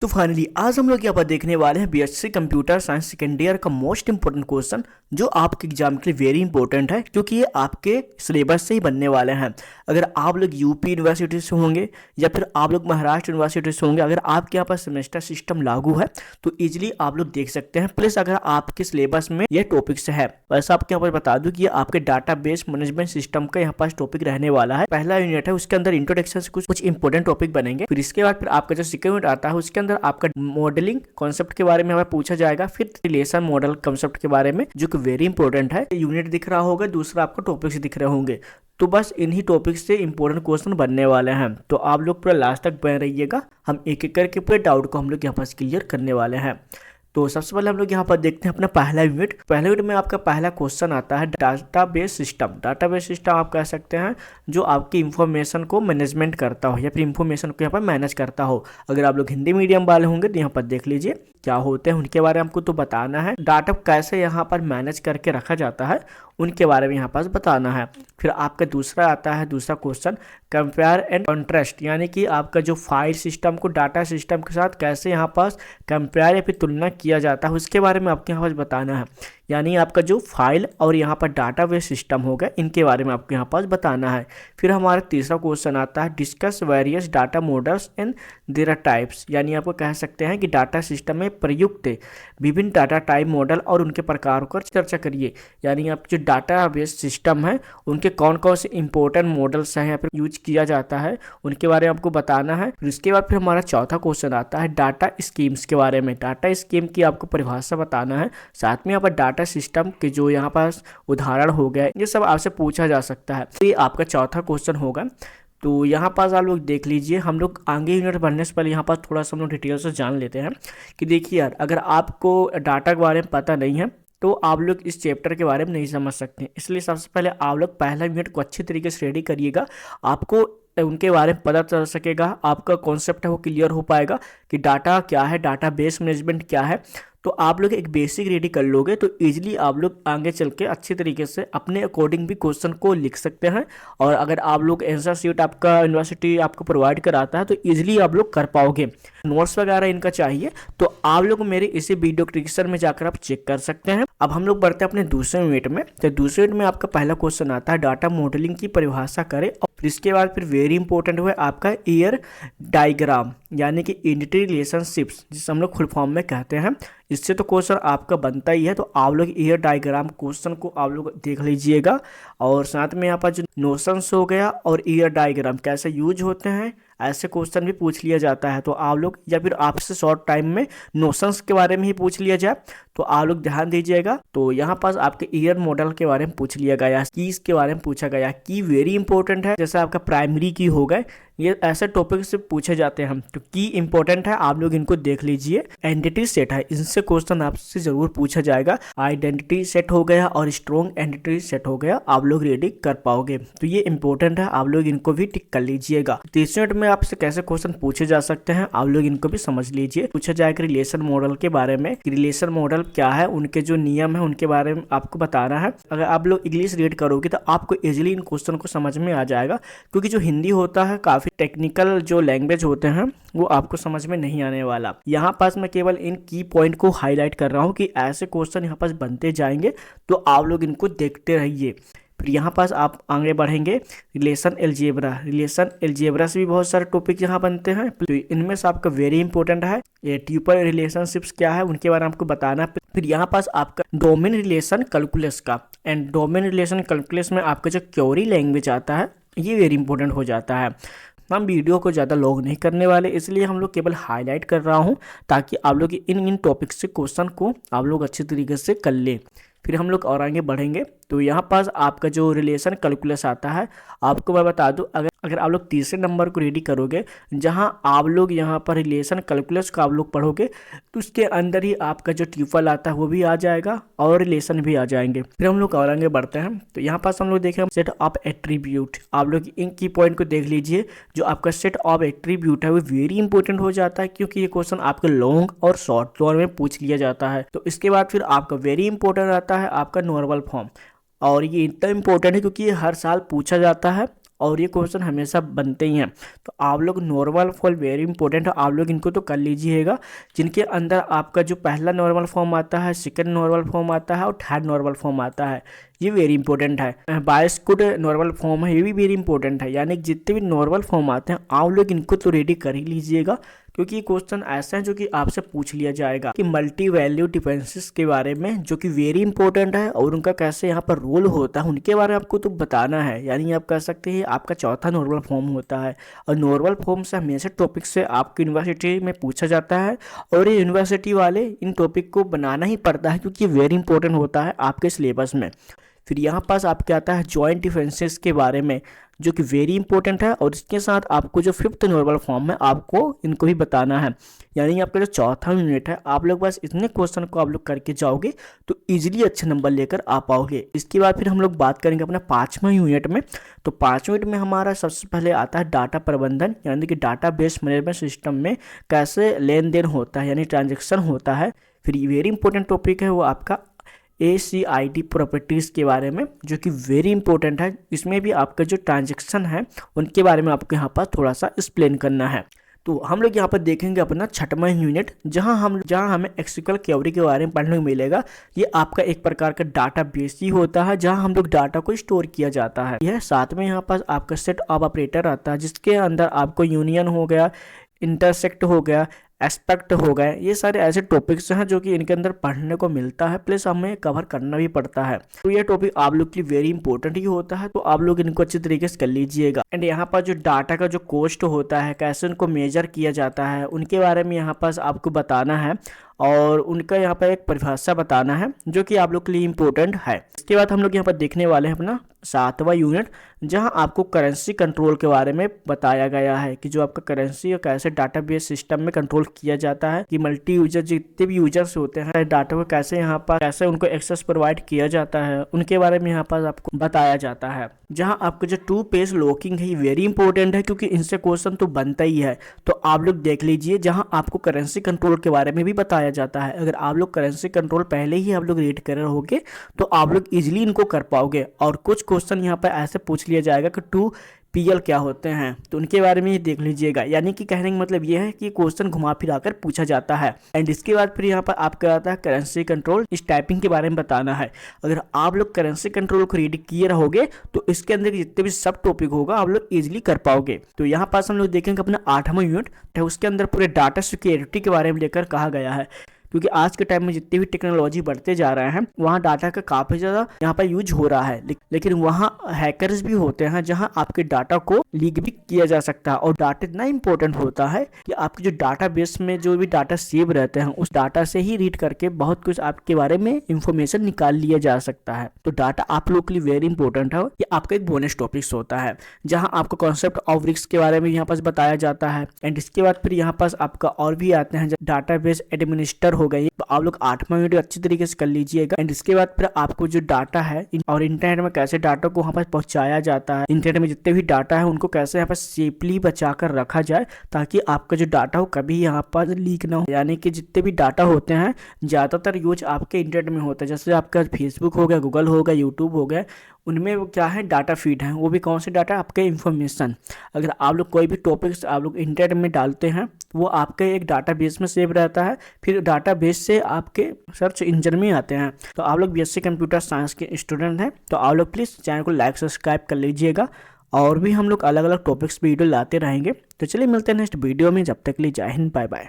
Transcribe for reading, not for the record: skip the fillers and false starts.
तो फाइनली आज हम लोग यहाँ पर देखने वाले हैं BSc computer science second year का मोस्ट इंपोर्टेंट क्वेश्चन जो आपके एग्जाम के लिए वेरी इंपॉर्टेंट है क्योंकि ये आपके सिलेबस से ही बनने वाले हैं। अगर आप लोग यूपी यूनिवर्सिटी से होंगे या फिर आप लोग महाराष्ट्र यूनिवर्सिटी से होंगे, अगर आपके यहाँ पर सेमेस्टर सिस्टम लागू है तो इजिली आप लोग देख सकते हैं। प्लस अगर आपके सिलेबस में ये टॉपिक्स है, वैसे आपके यहाँ पर बता दूं कि ये आपके डाटाबेस मैनेजमेंट सिस्टम का यहाँ पास टॉपिक रहने वाला है। पहला यूनिट है, उसके अंदर इंट्रोडक्शन से कुछ इंपॉर्टेंट टॉपिक बनेंगे। फिर इसके बाद फिर आपका जो सेकंड यूनिट आता है उसके अंदर आपका मॉडलिंग कॉन्सेप्ट के बारे में हमें पूछा जाएगा, फिर रिलेशन मॉडल कॉन्सेप्ट के बारे में जो कि वेरी इंपॉर्टेंट है। यूनिट दिख रहा होगा, दूसरा आपको टॉपिक्स दिख रहे होंगे। तो बस इन्हीं टॉपिक्स से इंपॉर्टेंट क्वेश्चन बनने वाले हैं, तो आप लोग पूरा लास्ट तक बने रहिएगा। हम एक एक करके पूरे डाउट को हम लोग यहाँ पर क्लियर करने वाले हैं। तो सबसे पहले हम लोग यहाँ पर देखते हैं अपना पहला यूनिट। पहले यूनिट में आपका पहला क्वेश्चन आता है डाटाबेस सिस्टम। डाटाबेस सिस्टम आप कह सकते हैं जो आपकी इंफॉर्मेशन को मैनेजमेंट करता हो या फिर इंफॉर्मेशन को यहाँ पर मैनेज करता हो। अगर आप लोग हिंदी मीडियम वाले होंगे तो यहाँ पर देख लीजिए क्या होते हैं, उनके बारे में हमको तो बताना है। डाटा कैसे यहाँ पर मैनेज करके रखा जाता है उनके बारे में यहाँ पास बताना है। फिर आपका दूसरा आता है, दूसरा क्वेश्चन कंपेयर एंड कॉन्ट्रास्ट, यानी कि आपका जो फाइल सिस्टम को डाटा सिस्टम के साथ कैसे यहाँ पास कंपेयर या फिर तुलना किया जाता है उसके बारे में आपके यहाँ पास बताना है। यानी आपका जो फाइल और यहाँ पर डाटाबेस सिस्टम होगा इनके बारे में आपको यहाँ पास बताना है। फिर हमारा तीसरा क्वेश्चन आता है discuss various data models and there types, यानी आपको कह सकते हैं कि डाटा सिस्टम में प्रयुक्त विभिन्न डाटा टाइप मॉडल और उनके प्रकारों पर चर्चा करिए। यानी आप जो डाटाबेस सिस्टम है उनके कौन कौन से इंपॉर्टेंट मॉडल्स हैं यहाँ पर यूज किया जाता है उनके बारे में आपको बताना है। फिर उसके बाद फिर हमारा चौथा क्वेश्चन आता है डाटा स्कीम्स के बारे में। डाटा स्कीम की आपको परिभाषा बताना है, साथ में यहाँ पर डाटा सिस्टम के जो यहाँ पास उदाहरण हो गए ये सब आपसे पूछा जा सकता है। तो ये आपका चौथा क्वेश्चन होगा। तो यहाँ पास आप लोग देख लीजिए, हम लोग आगे यूनिट बनने से पहले यहाँ पास थोड़ा सा हम लोग डिटेल से जान लेते हैं कि देखिए यार, अगर आपको डाटा के बारे में पता नहीं है तो आप लोग इस चैप्टर के बारे में नहीं समझ सकते। इसलिए सबसे पहले आप लोग पहला यूनिट को अच्छी तरीके से रेडी करिएगा, आपको उनके बारे में पता चल सकेगा, आपका कॉन्सेप्ट है वो क्लियर हो पाएगा कि डाटा क्या है, डाटा बेस मैनेजमेंट क्या है। तो आप लोग एक बेसिक रेडी कर लोगे तो इजीली आप लोग आगे चल के अच्छी तरीके से अपने अकॉर्डिंग भी क्वेश्चन को लिख सकते हैं। और अगर आप लोग आंसर शीट आपका यूनिवर्सिटी आपको प्रोवाइड कराता है तो इजीली आप लोग कर पाओगे। नोट्स वगैरह इनका चाहिए तो आप लोग मेरे इसी वीडियो डिस्क्रिप्शन में जाकर आप चेक कर सकते हैं। अब हम लोग बढ़ते हैं अपने दूसरे यूनिट में। तो दूसरे यूनिट में आपका पहला क्वेश्चन आता है डाटा मॉडलिंग की परिभाषा करें। और फिर इसके बाद फिर वेरी इंपॉर्टेंट हुआ आपका ईयर डायग्राम, यानी कि एंटिटी रिलेशनशिप्स जिसे हम लोग फुल फॉर्म में कहते हैं। इससे तो क्वेश्चन आपका बनता ही है, तो आप लोग ईयर डायग्राम क्वेश्चन को आप लोग देख लीजिएगा। और साथ में यहाँ पर जो नोशंस हो गया और ईयर डायग्राम कैसे यूज होते हैं ऐसे क्वेश्चन भी पूछ लिया जाता है। तो आप लोग या फिर आपसे शॉर्ट टाइम में नोशंस के बारे में ही पूछ लिया जाए तो आप लोग ध्यान दीजिएगा। तो यहाँ पास आपके ईयर मॉडल के बारे में पूछ लिया गया, कीज के बारे में पूछा गया। की वेरी इंपॉर्टेंट है, जैसे आपका प्राइमरी की हो गए, ये ऐसे टॉपिक से पूछे जाते हैं। तो की इंपॉर्टेंट है, आप लोग इनको देख लीजिए। एंटिटी सेट है, इनसे क्वेश्चन आपसे जरूर पूछा जाएगा। आइडेंटिटी सेट हो गया और स्ट्रॉन्ग एंटिटी सेट हो गया, आप लोग रेडी कर पाओगे। तो ये इंपॉर्टेंट है, आप लोग इनको भी टिक कर लीजिएगा। तीसरे मिनट में आपसे कैसे क्वेश्चन पूछे जा सकते हैं आप लोग इनको भी समझ लीजिए। पूछा जाएगा रिलेशन मॉडल के बारे में, रिलेशन मॉडल क्या है, उनके जो नियम है उनके बारे में आपको बताना है। अगर आप लोग इंग्लिश रीड करोगे तो आपको इजीली इन क्वेश्चन को समझ में आ जाएगा, क्योंकि जो हिंदी होता है काफी टेक्निकल जो लैंग्वेज होते हैं वो आपको समझ में नहीं आने वाला। यहाँ पास मैं केवल इन की पॉइंट को हाईलाइट कर रहा हूँ कि ऐसे क्वेश्चन यहाँ पास बनते जाएंगे, तो आप लोग इनको देखते रहिए। फिर यहाँ पास आप आगे बढ़ेंगे रिलेशन एल्जेब्रा से भी बहुत सारे टॉपिक यहाँ बनते हैं। तो इनमें से आपका वेरी इंपॉर्टेंट है ये ट्यूपल रिलेशनशिप्स क्या है उनके बारे में आपको बताना। फिर यहाँ पास आपका डोमेन रिलेशन कैलकुलस का, एंड डोमेन रिलेशन कैलकुलस में आपका जो क्वेरी लैंग्वेज आता है ये वेरी इंपॉर्टेंट हो जाता है। हम वीडियो को ज़्यादा लॉन्ग नहीं करने वाले, इसलिए हम लोग केवल हाईलाइट कर रहा हूँ ताकि आप लोग इन टॉपिक से क्वेश्चन को आप लोग अच्छी तरीके से कर लें। फिर हम लोग और आगे बढ़ेंगे। तो यहाँ पास आपका जो रिलेशन कैलकुलस आता है, आपको मैं बता दूं, अगर आप लोग तीसरे नंबर को रेडी करोगे जहाँ आप लोग यहाँ पर रिलेशन कैलकुलस का आप लोग पढ़ोगे तो उसके अंदर ही आपका जो ट्यूपल आता है वो भी आ जाएगा और रिलेशन भी आ जाएंगे। फिर हम लोग और आगे बढ़ते हैं। तो यहाँ पास हम लोग देखें सेट ऑफ एट्रीब्यूट, आप लोग इन की पॉइंट को देख लीजिए। जो आपका सेट ऑफ एट्रीब्यूट है वो वेरी इंपॉर्टेंट हो जाता है, क्योंकि ये क्वेश्चन आपके लॉन्ग और शॉर्ट दोनों में पूछ लिया जाता है। तो इसके बाद फिर आपका वेरी इंपॉर्टेंट आता है आपका नॉर्मल फॉर्म, और ये इतना इंपॉर्टेंट है क्योंकि ये हर साल पूछा जाता है और ये क्वेश्चन हमेशा बनते ही हैं। तो आप लोग नॉर्मल फॉर्म वेरी इंपॉर्टेंट है, आप लोग इनको तो कर लीजिएगा, जिनके अंदर आपका जो पहला नॉर्मल फॉर्म आता है, सेकंड नॉर्मल फॉर्म आता है और थर्ड नॉर्मल फॉर्म आता है, ये वेरी इंपॉर्टेंट है। बायस गुड नॉर्मल फॉर्म है, ये भी वेरी इंपॉर्टेंट है। यानी जितने भी नॉर्मल फॉर्म आते हैं आप लोग इनको तो रेडी कर ही लीजिएगा, क्योंकि ये क्वेश्चन ऐसा है जो कि आपसे पूछ लिया जाएगा कि मल्टी वैल्यू डिफरेंसेस के बारे में, जो कि वेरी इंपॉर्टेंट है, और उनका कैसे यहाँ पर रोल होता है उनके बारे में आपको तो बताना है। यानी आप कह सकते हैं आपका चौथा नॉर्मल फॉर्म होता है, और नॉर्मल फॉर्म से हमेशा टॉपिक से आपकी यूनिवर्सिटी में पूछा जाता है, और ये यूनिवर्सिटी वाले इन टॉपिक को बनाना ही पड़ता है, क्योंकि ये वेरी इंपॉर्टेंट होता है आपके सिलेबस में। फिर यहाँ पास आपके आता है जॉइंट डिफरेंसेस के बारे में, जो कि वेरी इंपॉर्टेंट है, और इसके साथ आपको जो फिफ्थ नॉर्मल फॉर्म है आपको इनको भी बताना है। यानी आपका जो चौथा यूनिट है, आप लोग बस इतने क्वेश्चन को आप लोग करके जाओगे तो इजीली अच्छे नंबर लेकर आ पाओगे। इसके बाद फिर हम लोग बात करेंगे अपना 5वां यूनिट में। तो 5वें यूनिट में हमारा सबसे पहले आता है डाटा प्रबंधन, यानी कि डाटा बेस मैनेजमेंट सिस्टम में कैसे लेन देन होता है, यानी ट्रांजेक्शन होता है। फिर ये वेरी इंपॉर्टेंट टॉपिक है वो आपका ACID प्रॉपर्टीज़ के बारे में, जो कि वेरी इंपॉर्टेंट है। इसमें भी आपका जो ट्रांजेक्शन है उनके बारे में आपको यहाँ पर थोड़ा सा एक्सप्लेन करना है। तो हम लोग यहाँ पर देखेंगे अपना 6वां यूनिट, जहाँ हमें एक्सक्यूएल क्वेरी के बारे में पढ़ने को मिलेगा। ये आपका एक प्रकार का डाटा बेस ही होता है, जहाँ हम लोग डाटा को स्टोर किया जाता है। यह साथ में यहाँ पर आपका सेट ऑफ ऑपरेटर आता है, जिसके अंदर आपको यूनियन हो गया, इंटरसेक्ट हो गया, एस्पेक्ट हो गए, ये सारे ऐसे टॉपिक्स हैं जो कि इनके अंदर पढ़ने को मिलता है, प्लस हमें कवर करना भी पड़ता है। तो ये टॉपिक आप लोग के लिए वेरी इंपॉर्टेंट ही होता है, तो आप लोग इनको अच्छी तरीके से कर लीजिएगा। एंड यहाँ पर जो डाटा का जो कॉस्ट होता है, कैसे उनको मेजर किया जाता है, उनके बारे में यहाँ पास आपको बताना है, और उनका यहाँ पर एक परिभाषा बताना है, जो कि आप लोग के लिए इम्पोर्टेंट है। इसके बाद हम लोग यहाँ पर देखने वाले हैं अपना 7वां यूनिट, जहां आपको करेंसी कंट्रोल के बारे में बताया गया है कि जो आपका करेंसी और कैसे डाटाबेस सिस्टम में कंट्रोल किया जाता है, कि मल्टी यूजर जितने भी यूजर्स होते हैं डाटा को कैसे यहाँ पर कैसे उनको एक्सेस प्रोवाइड किया जाता है, उनके बारे में यहाँ पर आपको बताया जाता है। जहां आपको जो 2 पेज लॉकिंग है, ये वेरी इंपॉर्टेंट है, क्योंकि इनसे क्वेश्चन तो बनता ही है। तो आप लोग देख लीजिए, जहां आपको करेंसी कंट्रोल के बारे में भी बताया जाता है। अगर आप लोग करेंसी कंट्रोल पहले ही आप लोग रीड कर रहे होगे तो आप लोग इजीली इनको कर पाओगे। और कुछ क्वेश्चन यहाँ पर ऐसे पूछ लिया जाएगा कि 2PL क्या होते हैं, तो उनके बारे में ये देख लीजिएगा। यानी कि कहने का मतलब ये है कि क्वेश्चन घुमा फिरा कर पूछा जाता है। एंड इसके बाद फिर यहाँ पर आपका आता है करेंसी कंट्रोल, इस टाइपिंग के बारे में बताना है। अगर आप लोग करेंसी कंट्रोल को रीड किए रहोगे तो इसके अंदर जितने भी सब टॉपिक होगा आप लोग इजीली कर पाओगे। तो यहाँ पास हम लोग देखेंगे अपना 8वां यूनिट, तो उसके अंदर पूरे डाटा सिक्योरिटी के बारे में लेकर कहा गया है, क्योंकि आज के टाइम में जितनी भी टेक्नोलॉजी बढ़ते जा रहे हैं वहाँ डाटा का काफ़ी ज़्यादा यहाँ पर यूज हो रहा है, लेकिन वहाँ हैकर्स भी होते हैं जहाँ आपके डाटा को लीक भी किया जा सकता है। और डाटा इतना इंपॉर्टेंट होता है कि आपके जो डाटा बेस में जो भी डाटा सेव रहते हैं उस डाटा से ही रीड करके बहुत कुछ आपके बारे में इंफॉर्मेशन निकाल लिया जा सकता है। तो डाटा आप लोग के लिए वेरी इंपॉर्टेंट है। ये आपका एक बोनस टॉपिक्स होता है, जहाँ आपको कॉन्सेप्ट ऑफ रिस्क के बारे में यहाँ पास बताया जाता है। एंड इसके बाद फिर यहाँ पास आपका और भी आते हैं डाटा बेस एडमिनिस्टर हो गई, तो आप लोग 8वां वीडियो अच्छी तरीके से कर लीजिएगा। एंड इसके बाद फिर आपको जो डाटा है और इंटरनेट में कैसे डाटा को वहाँ पर पहुंचाया जाता है, इंटरनेट में जितने भी डाटा है उनको कैसे यहाँ पर सेफली बचा कर रखा जाए, ताकि आपका जो डाटा हो कभी यहाँ पर लीक ना हो। यानी कि जितने भी डाटा होते हैं ज़्यादातर यूज आपके इंटरनेट में होता है, जैसे आपका फेसबुक हो गया, गूगल हो गया, यूट्यूब हो गया, उनमें वो क्या है डाटा फीड है, वो भी कौन से डाटा आपके इन्फॉर्मेशन। अगर आप लोग कोई भी टॉपिक्स आप लोग इंटरनेट में डालते हैं वो आपके एक डाटा बेस में सेव रहता है, फिर डाटा बेस से आपके सर्च इंजन में आते हैं। तो आप लोग BSc कंप्यूटर साइंस के स्टूडेंट हैं तो आप लोग प्लीज़ चैनल को लाइक सब्सक्राइब कर लीजिएगा, और भी हम लोग अलग अलग टॉपिक्स वीडियो लाते रहेंगे। तो चलिए मिलते हैं नेक्स्ट वीडियो में, जब तक के लिए जय हिंद, बाय बाय।